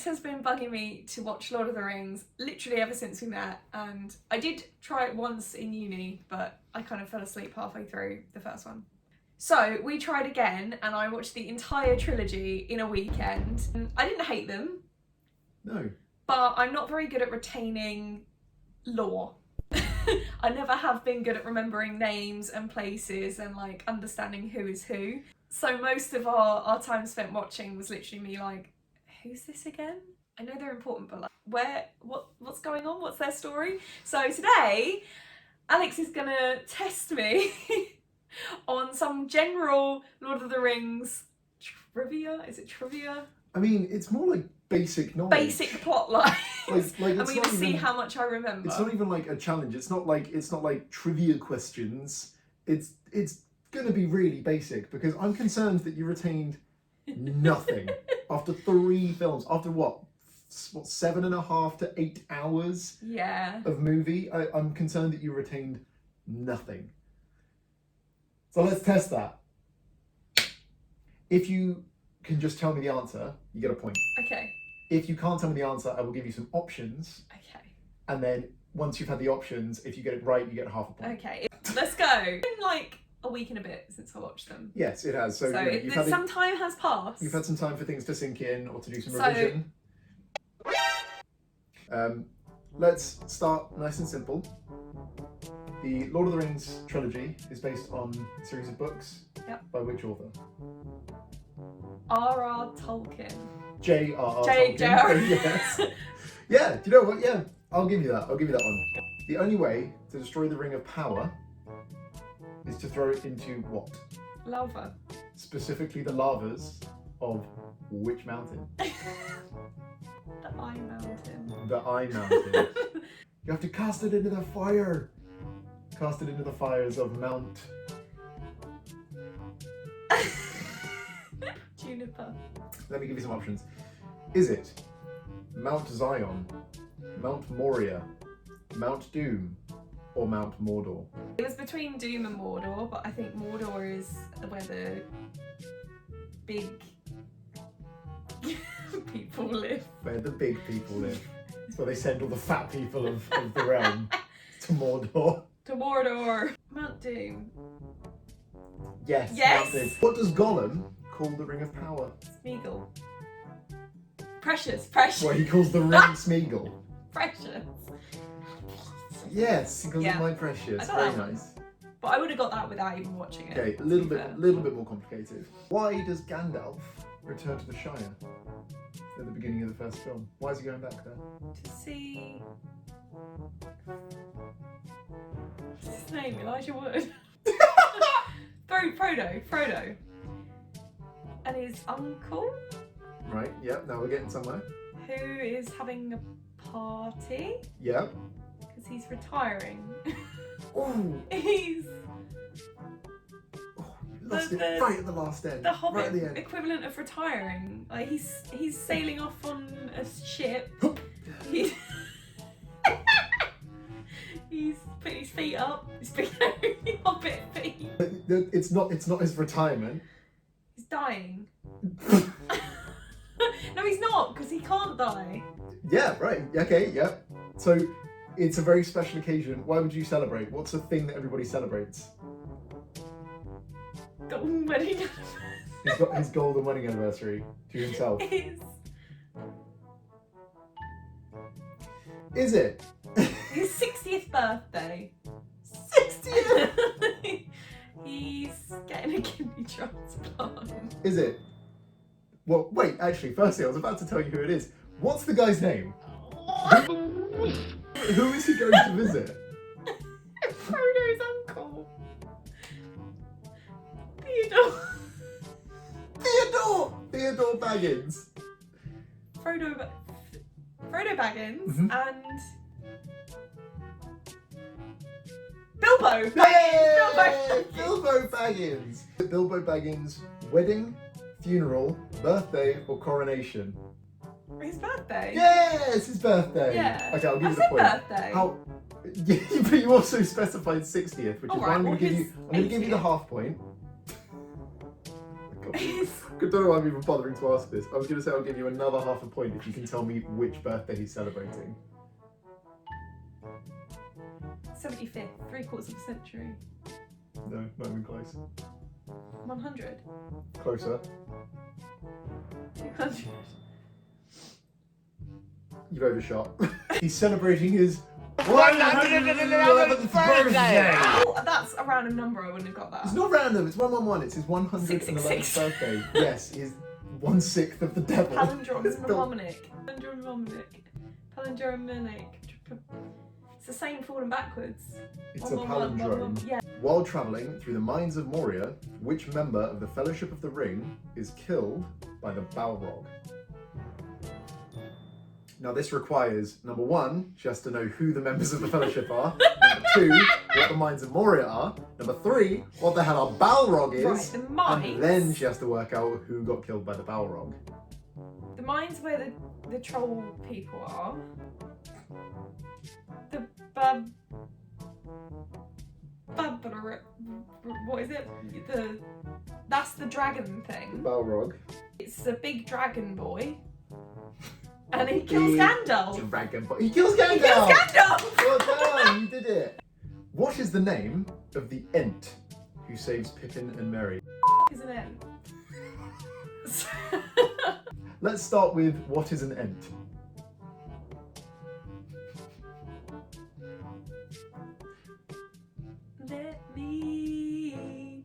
Alex has been bugging me to watch Lord of the Rings literally ever since we met, and I did try it once in uni, but I kind of fell asleep halfway through the first one. So we tried again, and I watched the entire trilogy in a weekend. I didn't hate them. No. But I'm not very good at retaining lore. I never have been good at remembering names and places and like understanding who is who. So most of our time spent watching was literally me like, who's this again? I know they're important, but like, what's going on? What's their story? So today, Alex is gonna test me on some general Lord of the Rings trivia. Is it trivia? I mean, it's more like basic knowledge. Basic plot lines. Like and we're gonna see how much I remember. It's not even like a challenge. It's not like trivia questions. It's gonna be really basic because I'm concerned that you retained nothing after 3 films. After what 7.5 to 8 hours? Yeah. Of movie. I'm concerned that you retained nothing. So let's test that. If you can just tell me the answer, you get a point. Okay. If you can't tell me the answer, I will give you some options. Okay. And then once you've had the options, if you get it right, you get half a point. Okay. Let's go. It's been like a week and a bit since I watched them. Yes, it has. So some time has passed. You've had some time for things to sink in or to do some revision. Let's start nice and simple. The Lord of the Rings trilogy is based on a series of books. Yep. By which author? R.R. Tolkien. J.R.R. Tolkien. Yes. Yeah, do you know what? Yeah, I'll give you that. I'll give you that one. The only way to destroy the Ring of Power is to throw it into what? Lava. Specifically the lavas of which mountain? The Eye Mountain. The Eye Mountain. You have to cast it into the fire. Cast it into the fires of Mount... Juniper. Let me give you some options. Is it Mount Zion, Mount Moria, Mount Doom, or Mount Mordor? It was between Doom and Mordor, but I think Mordor is where the big people live. Where the big people live. It's where they send all the fat people of the realm to Mordor. To Mordor. Mount Doom. Yes. Yes. Mount Doom. What does Gollum call the Ring of Power? Smeagol. Precious. What he calls the Ring Smeagol. Precious. Yes, he calls it my precious. Very nice. But I would have got that without even watching it. Okay, a little bit more complicated. Why does Gandalf return to the Shire at the beginning of the first film? Why is he going back there? To see... What's his name? Elijah Wood. Frodo. And his uncle? Right, yep, now we're getting somewhere. Who is having a party? Yep. Because he's retiring. Ooh. He's... Lost it right at the last end. The Hobbit right at the end. equivalent of retiring. Like he's sailing off on a ship. He's putting his feet up. He's picking Hobbit feet. It's not his retirement. He's dying. No, he's not, because he can't die. Yeah, right. Okay, yeah. So it's a very special occasion. Why would you celebrate? What's the thing that everybody celebrates? Golden wedding anniversary. He's got his golden wedding anniversary to himself. Is it? His 60th birthday. 60th? He's getting a kidney transplant. Is it? Well, wait, actually, firstly, I was about to tell you who it is. What's the guy's name? Who is he going to visit? Frodo's uncle. Theodore Baggins. Frodo Baggins and Bilbo Baggins. Bilbo Baggins. Bilbo Baggins' wedding, funeral, birthday, or coronation? His birthday. Yes, his birthday. Yeah. Okay, I'll give you the point. Birthday. How? But you also specified 60th, which is why I'm going to give you the half point. Because don't know why I'm even bothering to ask this. I was going to say I'll give you another half a point if you can tell me which birthday he's celebrating. 75th, 3/4 of a century. No, not even close. 100. Closer. 200. You've overshot. He's celebrating his 111th birthday! Oh, that's a random number, I wouldn't have got that. It's not random, it's 111. It's his 111th 666. birthday. Yes, he's 1/6 of the devil. Palindromes mnemonic. Palindromic. It's the same forward and backwards. It's a palindrome. Yeah. While travelling through the mines of Moria, which member of the Fellowship of the Ring is killed by the Balrog? Now this requires, number one, she has to know who the members of the Fellowship are. Number two, what the Mines of Moria are. Number three, what the hell a Balrog is. Right, the mines. And then she has to work out who got killed by the Balrog. The mines where the troll people are. The what is it? That's the dragon thing. Balrog. It's a big dragon boy. And he kills Gandalf. Dragon boy. He kills Gandalf! He kills Gandalf! Well done, you did it. What is the name of the Ent who saves Pippin and Merry? Is an Ent. Let's start with what is an Ent? Let me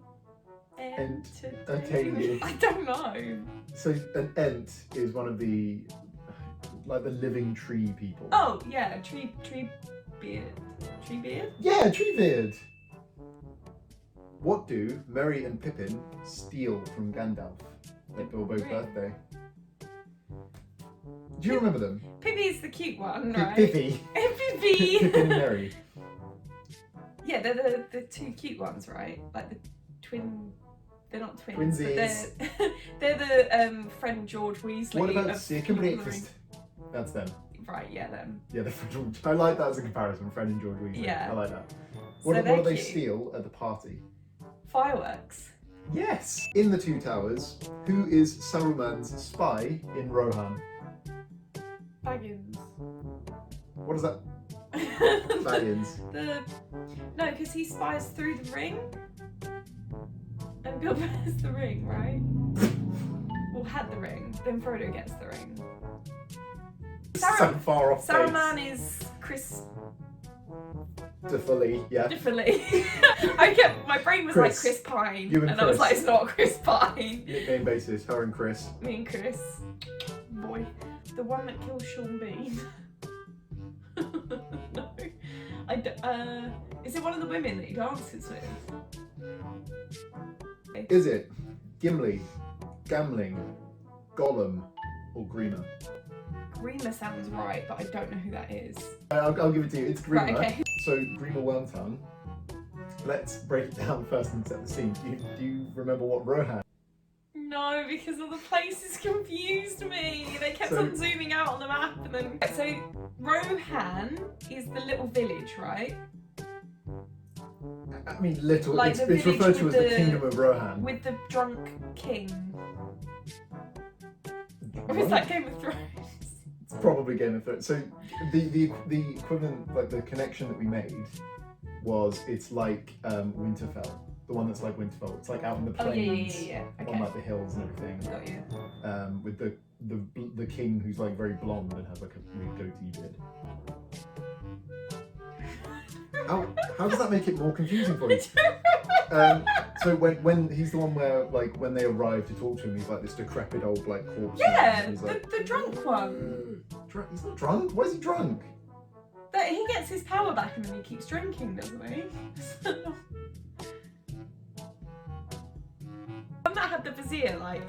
entertain you. I don't know. So an Ent is one of the the living tree people. Oh yeah, tree beard. Tree beard? Yeah, Treebeard. What do Merry and Pippin steal from Gandalf at Bilbo's birthday? Do you remember them? Pippi's the cute one, right? Pippy. Pippi. Pippin and Merry. Yeah, they're the two cute ones, right? Like the twin. They're not twins. Twinsies. But they're the Fred and George Weasley. What about of Sick and Lord of the Breakfast? That's them. Rings. Right, yeah, them. Yeah, I like that as a comparison, Fred and George Weasley. Yeah. I like that. So What they're do they cute. steal at the party? Fireworks. Yes! In the Two Towers, who is Saruman's spy in Rohan? Baggins. What is that? Baggins. No, because he spies through the ring. And Bilbo has the ring, right? Well, had the ring. Then Frodo gets the ring. So far off base. Saruman is Chris. Definitely, yeah. Definitely. My brain was Chris. like Chris Pine. You and I was Chris. like, it's not Chris Pine. Nickname basis, her and Chris. Me and Chris. Boy. The one that kills Sean Bean. No. Is it one of the women that he dances with? Is it Gimli, Gamling, Gollum, or Grima? Grima sounds right, but I don't know who that is. I'll give it to you. It's Grima. Right, okay. So Grima Wormtongue. Let's break it down first and set the scene. Do you remember what Rohan? No, because all the places confused me. They kept on zooming out on the map and then... So, Rohan is the little village, right? I mean, little. Like it's the referred to as village the Kingdom of Rohan. With the drunk king. Or is that Game of Thrones? It's probably Game of Thrones. So the equivalent, like the connection that we made was it's like Winterfell. The one that's like Winterfell. It's like out in the plains, Yeah. Okay. on like the hills and everything. Got you. With the king who's like very blonde and has like a weird goatee beard. How does that make it more confusing for you? So when he's the one where like when they arrive to talk to him, he's like this decrepit old like corpse. Yeah, and he's like, the drunk one. He's not drunk. Why is he drunk? That he gets his power back and then he keeps drinking, doesn't he? One that had the vizier, like.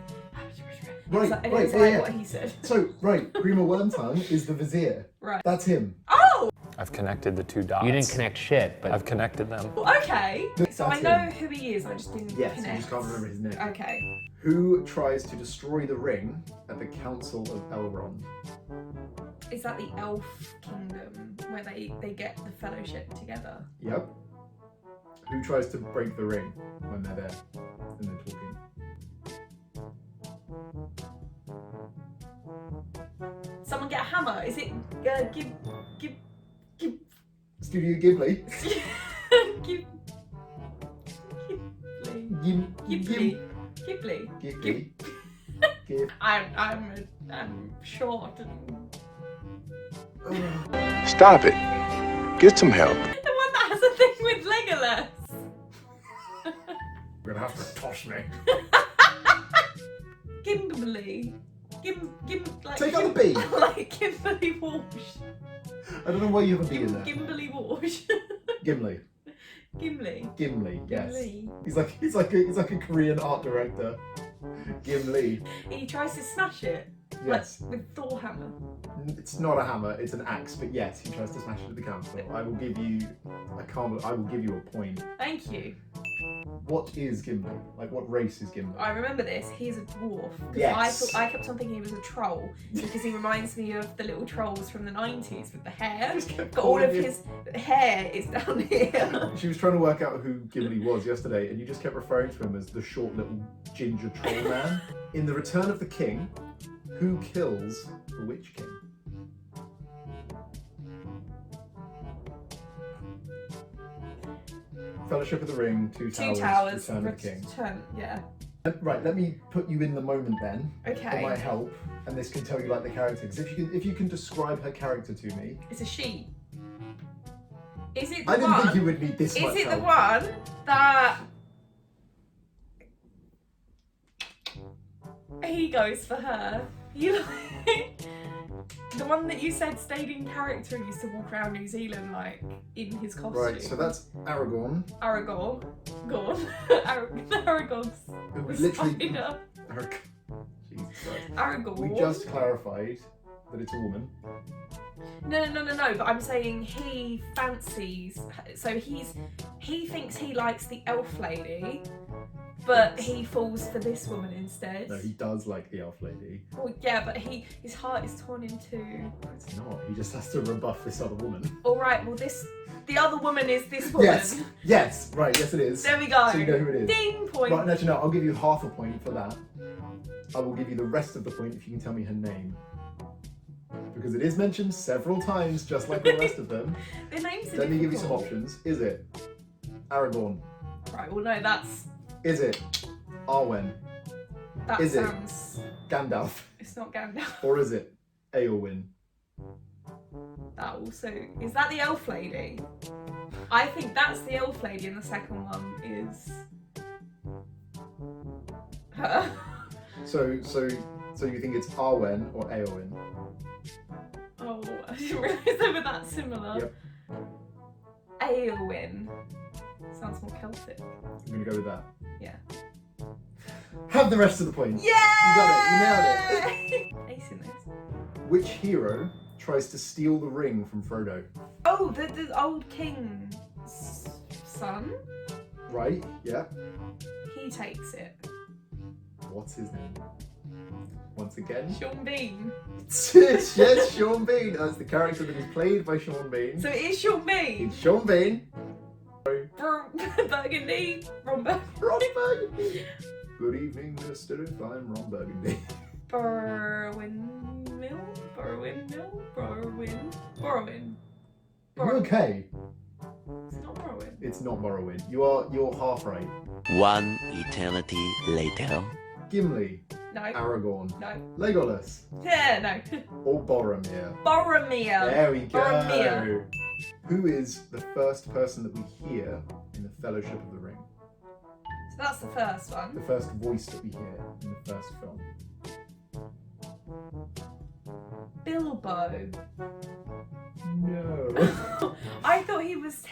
Right, It right, was yeah, like yeah. what he said. So right, Grima Wormtongue is the vizier. Right. That's him. Oh! I've connected the two dots. You didn't connect shit, but I've connected them. Okay. So I That's know him. who he is, I just didn't Yes, connect. you just can't remember his name. Okay. Who tries to destroy the ring at the Council of Elrond? Is that the elf kingdom where they get the fellowship together? Yep. Who tries to break the ring when they're there and they're talking? Someone get a hammer. Is it Gib Studio Ghibli. Gib Ghibli. Ghibli. Ghibli. Ghibli. Ghibli. I'm short. Stop it. Get some help. The one that has a thing with Legolas. You're gonna have to toss me. Gimli. Like Take out the B. Like Kimberly Walsh. I don't know why you have a B in there. Kimberly Walsh. Gimli. Gimli. Gimli. Yes. Gimli. He's like a Korean art director. Gimli. He tries to smash it. Yes. Like, with Thor hammer. It's not a hammer. It's an axe. But yes, he tries to smash it with the council. I will give you. I will give you a point. Thank you. What is Gimli? Like, what race is Gimli? I remember this. He's a dwarf. 'Cause Yes. I kept on thinking he was a troll because he reminds me of the little trolls from the 90s with the hair. Just kept But all of calling him- his hair is down here. She was trying to work out who Gimli was yesterday, and you just kept referring to him as the short little ginger troll man. In The Return of the King, who kills the Witch King? Fellowship of the Ring, Two Two Towers, towers. Return of the King. Yeah. Right, let me put you in the moment then. Okay. It might help, and this can tell you like the character. Because if you can describe her character to me, It's a she. Is it the I didn't one? think you would need this Is much it the help. one that he goes for her? You like the one that you said stayed in character and used to walk around New Zealand like in his costume. Right, so that's Aragorn. Aragorn. Aragorn's Who we the literally. spider. Jesus Christ. Aragorn. We just clarified that it's a woman. No, but I'm saying he fancies, so he thinks he likes the elf lady, but he falls for this woman instead. No, he does like the elf lady. Well, yeah, but his heart is torn in two. It's not. He just has to rebuff this other woman. Alright, well the other woman is this woman. Yes, right, yes it is. There we go. So you know who it is. Ding point. Right, actually no, I'll give you half a point for that. I will give you the rest of the point if you can tell me her name. Because it is mentioned several times, just like the rest of them. The names are Let me give you some difficult. options. Is it Aragorn? Right, well no, Is it Arwen? that Is it? sounds... Gandalf? It's not Gandalf. Or is it Eowyn? That also... Is that the elf lady? I think that's the elf lady and the second one is... her. So you think it's Arwen or Eowyn? Oh, I didn't realise they were that similar. Yep. Eowyn. Sounds more Celtic. I'm gonna go with that. Yeah. Have the rest of the points. Yeah! You got it, you nailed it. Ace in this. Which hero tries to steal the ring from Frodo? Oh, the old king's son? Right, yeah. He takes it. What's his name? Once again. Sean Bean. Yes, Sean Bean. That's the character that is played by Sean Bean. So it is Sean Bean. It's Sean Bean. Burgundy. Ron Ron Burgundy. Good evening, Mr. If I'm Ron Burgundy. Borwin. Are you okay? Is it not Borwin? It's not Morrowind. You're half right. One eternity later. Gimli, No. Aragorn, No. Legolas, Yeah, no. or Boromir. Boromir. There we go. Boromir. Who is the first person that we hear in the Fellowship of the Ring? So that's the first The one. first voice that we hear in the first film. Bilbo. No. I thought he was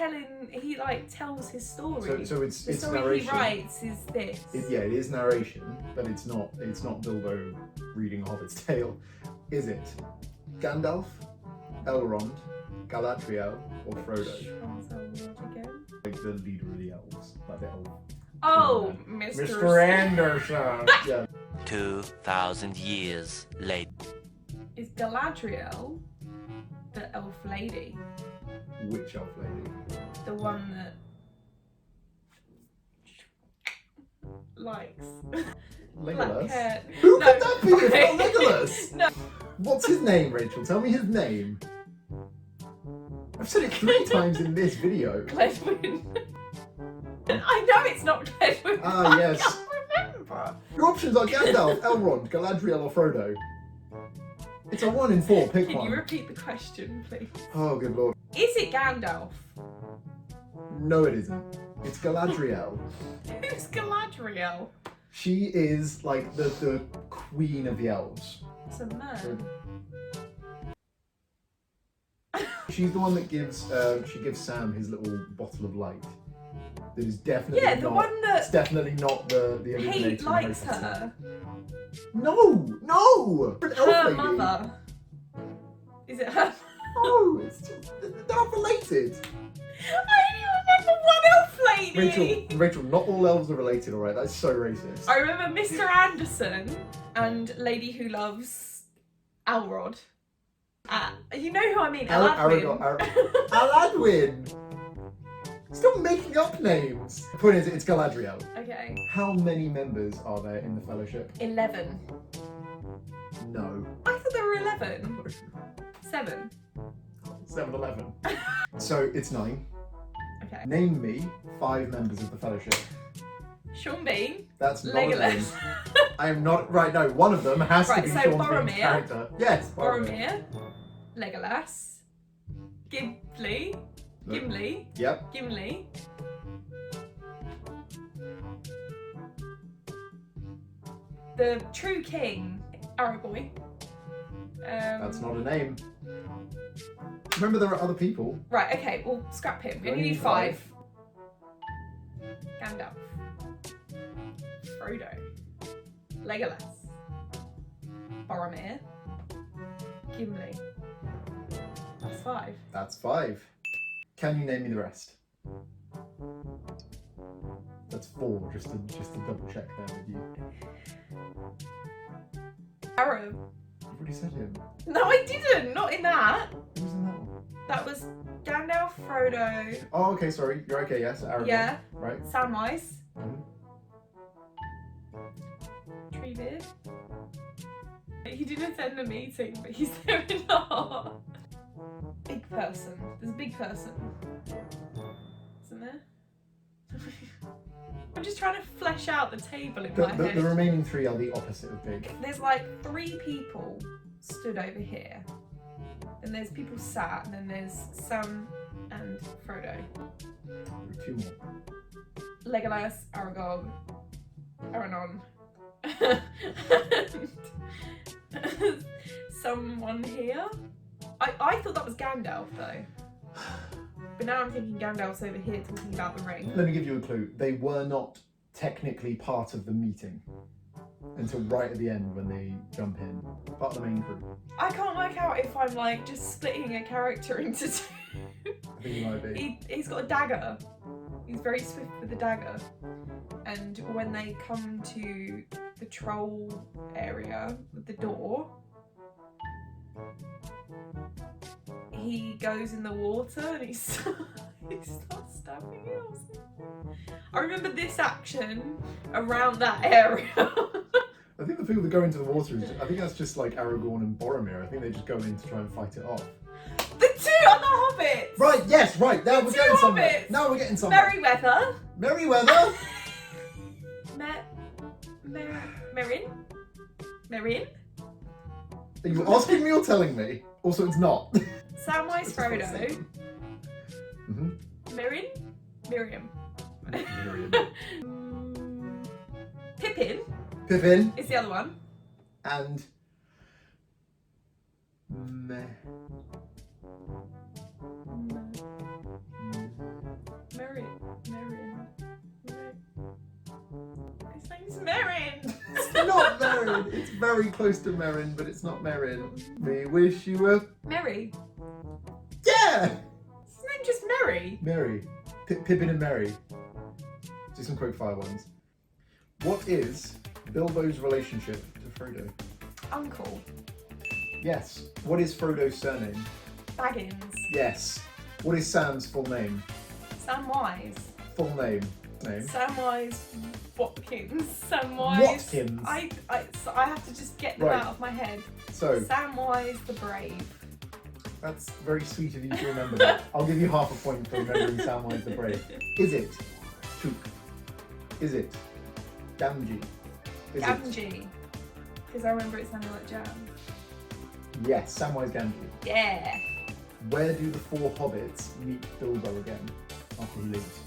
he like tells his story. so it's the story narration. he writes is this. Yeah, it is narration, but it's not Bilbo reading a Hobbit's tale. Is it Gandalf, Elrond, Galadriel, or Frodo? Again? Like the leader of the elves, like the elf. Oh, Mr. Anderson. Yeah. 2,000 years later. Is Galadriel the elf lady? Which elf lady? The one that likes. Legolas? hair. Who No, could that be? It's right. not Legolas! No. What's his name, Rachel? Tell me his name. I've said it 3 times in this video. Cledwynn. I know it's not Cledwynn. Ah, but yes. I can't remember. Your options are Gandalf, Elrond, Galadriel, or Frodo. It's a 1 in 4. Pick Can one. you repeat the question, please? Oh, good lord. Is it Gandalf? No, it isn't. It's Galadriel. Who's Galadriel? She is like the queen of the elves. It's a man. She's the one that gives she gives Sam his little bottle of light. That is definitely Yeah, the not, one that it's definitely not the Kate originator. likes her. No! An elf Her lady. mother. Is it her? No, it's just, they're not related. I only remember one elf lady. Rachel, not all elves are related, alright? That's so racist. I remember Mr. Anderson and Lady Who Loves Elrod. You know who I mean, Aladwin. Aladwin! Stop making up names. The point is, it's Galadriel. Okay. How many members are there in the Fellowship? 11. No. I thought there were 11. 7. 7-11. So it's 9. Okay. Name me 5 members of the Fellowship. Sean Bean. That's not a name. Legolas. I am not. Right, no, one of them has to be so Sean Boromir. Bean's character. Yes, Boromir. Boromir. Legolas. Gimli. No. Gimli. Yep. Gimli. The True King. Arrowboy. That's not a name. Remember, there are other people. Right, okay, well, scrap him. We You only only need need 5. Gandalf. Frodo. Legolas. Boromir. Gimli. That's 5. That's 5. Can you name me the rest? That's 4. Just to double check there with you. Arrow. You've already said him. No, I didn't. Not in that. Who was in that one? That was Gandalf, Frodo. Oh, okay. Sorry. You're okay. Yes. Aragorn. Yeah. Right. Samwise. Mhm. Treebeard. He didn't attend the meeting, but he's there in art. Big person. There's a big person. Isn't there? I'm just trying to flesh out the table in my head. The remaining 3 are the opposite of big. There's like 3 people stood over here. Then there's people sat, and then there's Sam and Frodo. There are 2 more. Legolas, Aragog, Aranon. And someone here? I thought that was Gandalf though. But now I'm thinking Gandalf's over here talking about the ring. Let me give you a clue. They were not technically part of the meeting until right at the end when they jump in. Part of the main crew. I can't work out if I'm like just splitting a character into 2. I think you might be. He's got a dagger. He's very swift with the dagger. And when they come to the troll area with the door, he goes in the water and he starts stabbing it or something. I remember this action around that area. I think the people that go into the water, I think that's just like Aragorn and Boromir. I think they just go in to try and fight it off. The 2 other hobbits! Right, yes, right. Now we're Two getting somewhere. hobbits! Now we're getting somewhere. Merryweather. Merryweather. Merrin? Merrin? Are you asking me or telling me? Also, it's not. Samwise Frodo. Mm-hmm. Merrin? Miriam. Miriam. Pippin Pippin is the other one. and Merrin. His name's Merrin. It's not Merrin. It's very close to Merrin, but it's not Merrin. We wish you were. Merry. Yeah! Is his name just Merry? Merry. Pippin and Merry. Do some quick fire ones. What is Bilbo's relationship to Frodo? Uncle. Yes. What is Frodo's surname? Baggins. Yes. What is Sam's full name? Samwise. Full name. Name. Samwise Watkins. Samwise. Watkins. So I have to just get them Right. out of my head. So Samwise the Brave. that's very sweet of you to remember that. I'll give you half a point for remembering Samwise the Brave. Is it Took? Is it Gamgee? Is it? Gamgee. Because I remember it sounded like jam. Yes, Samwise Gamgee. Yeah. Where do the four hobbits meet Bilbo again after he leaves?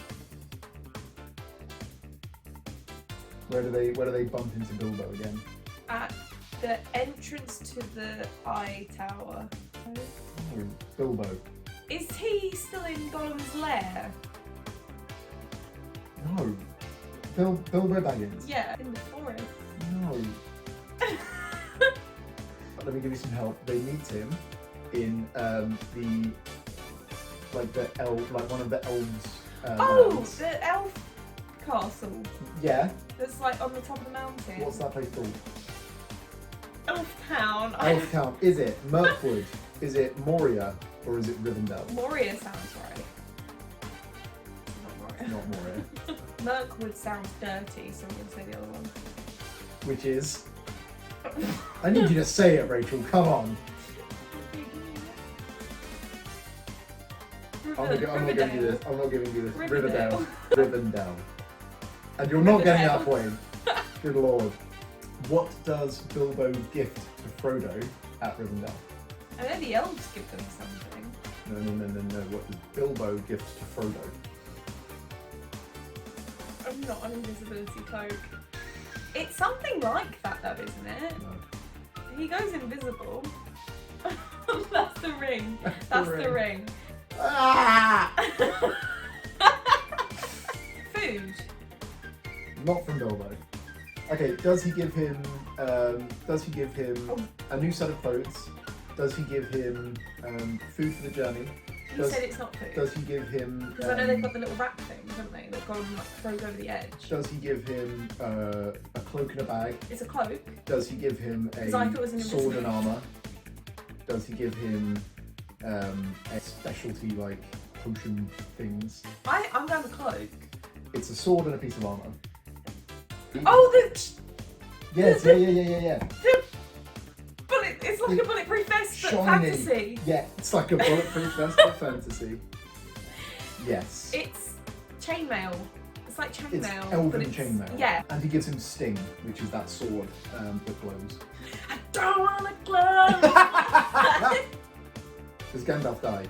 Where do they bump into Bilbo again? At the entrance to the Eye Tower. Oh, Bilbo. Is he still in Gollum's lair? No. Bilbo Baggins. Yeah, in the forest. No. Let me give you some help. They meet him in one of the elves. Oh, lands. the elf castle Yeah. that's like on the top of the mountain. What's that place called? Elf Town. Elf Town. Is it Mirkwood? Is it Moria? Or is it Rivendell? Moria sounds right. Not Moria. Not Moria. Mirkwood sounds dirty, so I'm going to say the other one. Which is... I need you to say it, Rachel. Come on. I'm not giving you this. I'm not giving you this. Riverdale. Rivendell. And you're not getting that point. Good lord. What does Bilbo gift to Frodo at Rivendell? I know the elves give them something. No. What does Bilbo gift to Frodo? I'm not an invisibility cloak. It's something like that though, isn't it? No. He goes invisible. That's the ring. That's the ring. Ah! Food. Not from Bilbo. Okay, does he give him a new set of clothes? Does he give him food for the journey? You said it's not food. Does he give him... Because I know they've got the little wrap things, haven't they? They've got them like throws over the edge. Does he give him a cloak and a bag? It's a cloak. Does he give him a 'Cause I thought it was an sword and invisible. armour? Does he give him a specialty like potion things? I'm going with cloak. It's a sword and a piece of armour. Oh, the Yes, yeah. bullet! It's like a bulletproof vest, but Shiny. fantasy. Yeah, it's like a bulletproof vest for fantasy. Yes. It's chainmail. It's like chainmail. It's but elven it's, chainmail. Yeah. And he gives him Sting, which is that sword that glows. I don't wanna glow. Does Gandalf die?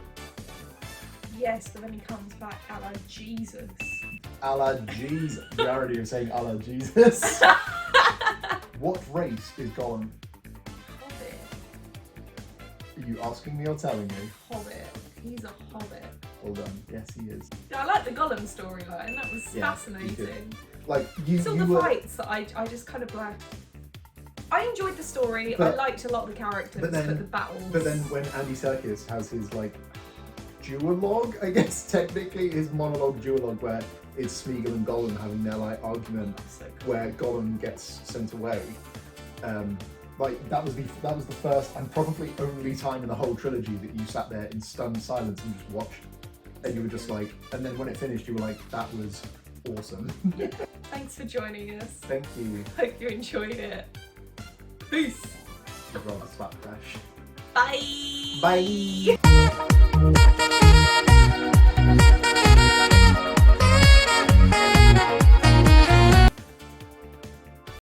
Yes, but then he comes back a la Jesus. A la Jesus. Jared, you're saying a la Jesus. What race is Gollum? Hobbit. Are you asking me or telling me? Hobbit. He's a hobbit. Well done. Yes, he is. Yeah, I like the Gollum storyline. That was Yeah, fascinating. Like you, It's all you the were, fights that I just kind of blanked. I enjoyed the story. But- I liked a lot of the characters, but then- the battles. But then when Andy Serkis has his like duologue, I guess technically his monologue duologue where it's Smeagol and Gollum having their like argument So cool. where Gollum gets sent away. Like that was the first and probably only time in the whole trilogy that you sat there in stunned silence and just watched, and you were just like, and then when it finished, you were like, that was awesome. Thanks for joining us. Thank you. Hope you enjoyed it. Peace. I'd rather slapdash. Bye. Bye.